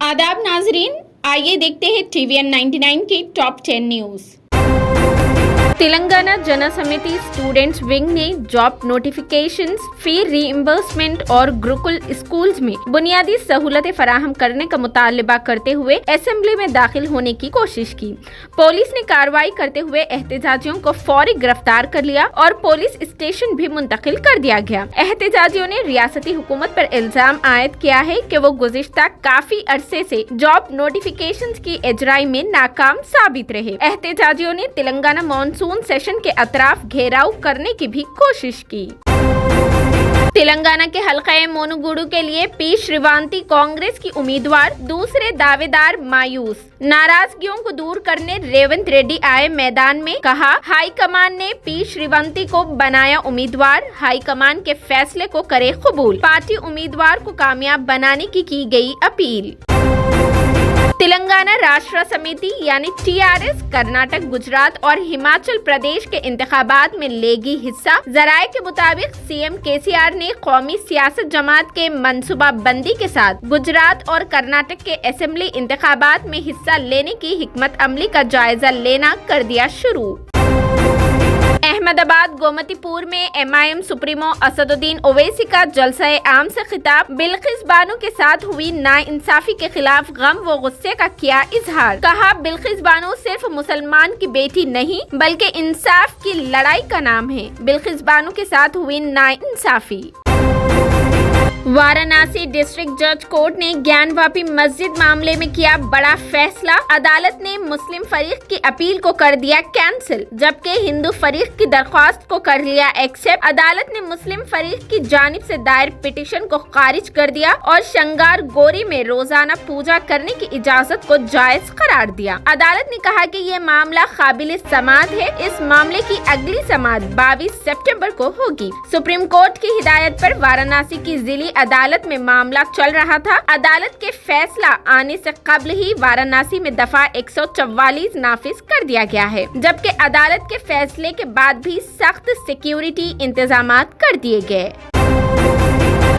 आदाब नाजरीन, आइए देखते हैं TVN 99 की टॉप 10 न्यूज। तेलंगाना जन समिति स्टूडेंट्स विंग ने जॉब नोटिफिकेशंस, फी रीइंबर्समेंट और गुरुकुल स्कूल्स में बुनियादी सहूलतें फराहम करने का मुतालबा करते हुए असेंबली में दाखिल होने की कोशिश की। पुलिस ने कार्रवाई करते हुए एहतजाजियों को फौरी गिरफ्तार कर लिया और पुलिस स्टेशन भी मुंतकिल कर दिया गया। एहतजाजियों ने रियासती हुकूमत पर इल्जाम आयद किया है कि वो गुज़िश्ता काफी अरसे से जॉब नोटिफिकेशंस की इजराई में नाकाम साबित रहे। एहतजाजियों ने तेलंगाना मॉनसून सेशन के अतराफ घेराव करने की भी कोशिश की। तेलंगाना के हल्का मोनुगुडु के लिए पी श्रीवांती कांग्रेस की उम्मीदवार, दूसरे दावेदार मायूस। नाराजगियों को दूर करने रेवंत रेड्डी आए मैदान में, कहा हाईकमान ने पी श्रीवांती को बनाया उम्मीदवार, हाईकमान के फैसले को करे कबूल। पार्टी उम्मीदवार को कामयाब बनाने की गई अपील। तेलंगाना राष्ट्र समिति यानी TRS कर्नाटक, गुजरात और हिमाचल प्रदेश के इंतखाबात में लेगी हिस्सा। जराये के मुताबिक सीएम KCR ने कौमी सियासत जमात के मंसूबा बंदी के साथ गुजरात और कर्नाटक के असेंबली इंतखाबात में हिस्सा लेने की हिकमत अमली का जायजा लेना कर दिया शुरू। अहमदाबाद गोमतीपुर में MIM सुप्रीमो असदुद्दीन ओवैसी का जलसा आम से खिताब, बिल्किस बानो के साथ हुई नाइंसाफी के खिलाफ गम व गुस्से का किया इजहार। कहा बिल्किस बानो सिर्फ मुसलमान की बेटी नहीं बल्कि इंसाफ की लड़ाई का नाम है। बिल्किस बानो के साथ हुई नाइंसाफी। वाराणसी डिस्ट्रिक्ट जज कोर्ट ने ज्ञानवापी मस्जिद मामले में किया बड़ा फैसला। अदालत ने मुस्लिम फरीक की अपील को कर दिया कैंसिल, जबकि हिंदू फरीक की दरख्वास्त को कर लिया एक्सेप्ट। अदालत ने मुस्लिम फरीक की जानिब से दायर पिटीशन को खारिज कर दिया और शंगार गोरी में रोजाना पूजा करने की इजाजत को जायज करार दिया। अदालत ने कहा कि ये मामला काबिल समाअत है। इस मामले की अगली समाअत 22 सितंबर को होगी। सुप्रीम कोर्ट की हिदायत पर वाराणसी की जिली अदालत में मामला चल रहा था। अदालत के फैसला आने से कबल ही वाराणसी में दफा 144 नाफिज कर दिया गया है, जबकि अदालत के फैसले के बाद भी सख्त सिक्योरिटी इंतजामात कर दिए गए।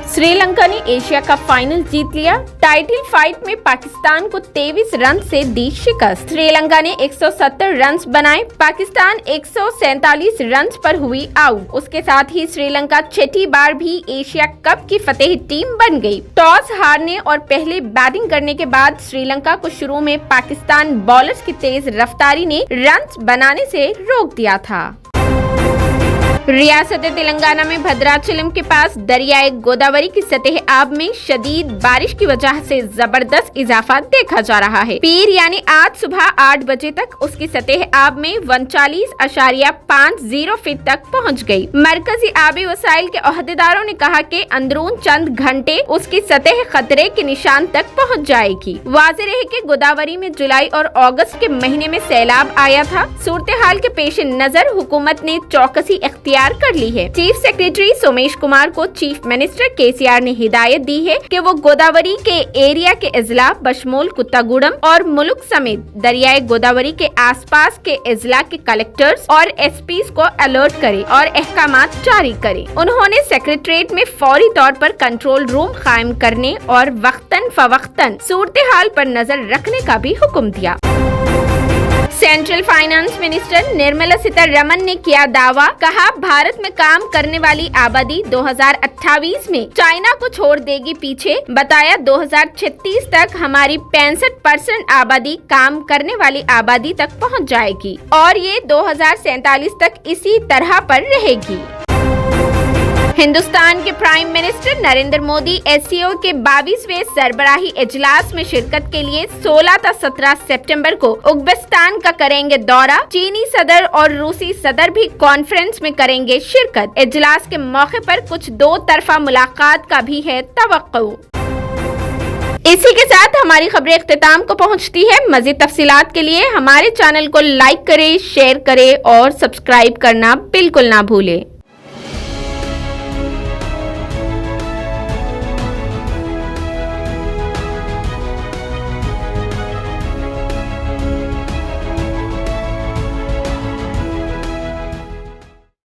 श्रीलंका ने एशिया कप फाइनल जीत लिया। टाइटल फाइट में पाकिस्तान को 23 रन से दी शिकस्त। श्रीलंका ने 170 रन बनाए, पाकिस्तान 147 रन पर हुई आउट। उसके साथ ही श्रीलंका छठी बार भी एशिया कप की फतेह टीम बन गई। टॉस हारने और पहले बैटिंग करने के बाद श्रीलंका को शुरू में पाकिस्तान बॉलर्स की तेज रफ्तारी ने रन बनाने से रोक दिया था। रियासत तेलंगाना में भद्राचलम के पास दरियाए गोदावरी की सतह आब में शदीद बारिश की वजह से जबरदस्त इजाफा देखा जा रहा है। पीर यानी आज सुबह 8 बजे तक उसकी सतह आब में 39.50 फीट तक पहुंच गई। मरकजी आबी वसाइल के ओहदेदारों ने कहा कि अंदरून चंद घंटे उसकी सतह खतरे के निशान तक पहुंच जाएगी। वाज़ेह रहे कि गोदावरी में जुलाई और अगस्त के महीने में सैलाब आया था। सूरत हाल के पेश नजर हुकूमत ने चौकसी इख्तियार कर ली है। चीफ सेक्रेटरी सोमेश कुमार को चीफ मिनिस्टर KCR ने हिदायत दी है कि वो गोदावरी के एरिया के अजला बशमूल कुत्तागुड़म और मुलुक समेत दरियाए गोदावरी के आसपास के अजला के कलेक्टर्स और SPs को अलर्ट करे और अहकामात जारी करे। उन्होंने सेक्रेटरीट में फौरी तौर पर कंट्रोल रूम कायम करने और वक्तन फवक्तन सूरत हाल पर नजर रखने का भी हुक्म दिया। Central finance minister Nirmala Sitharaman ने किया दावा, कहा भारत में काम करने वाली आबादी 2028 में चाइना को छोड़ देगी पीछे। बताया 2036 तक हमारी 65% आबादी काम करने वाली आबादी तक पहुंच जाएगी और ये 2047 तक इसी तरह पर रहेगी। हिंदुस्तान के prime minister Narendra Modi SCO के 22वें सरबराही इजलास में शिरकत के लिए 16 से 17 सितंबर को उज़्बेकिस्तान का करेंगे दौरा। चीनी सदर और रूसी सदर भी कॉन्फ्रेंस में करेंगे शिरकत। इजलास के मौके पर कुछ 2 तरफा मुलाकात का भी है तवक्को। इसी के साथ हमारी खबरें इख्तिताम को पहुंचती है। मज़ीद तफसीलात के लिए हमारे चैनल को लाइक करें, शेयर करें और सब्सक्राइब करना बिल्कुल ना भूलें।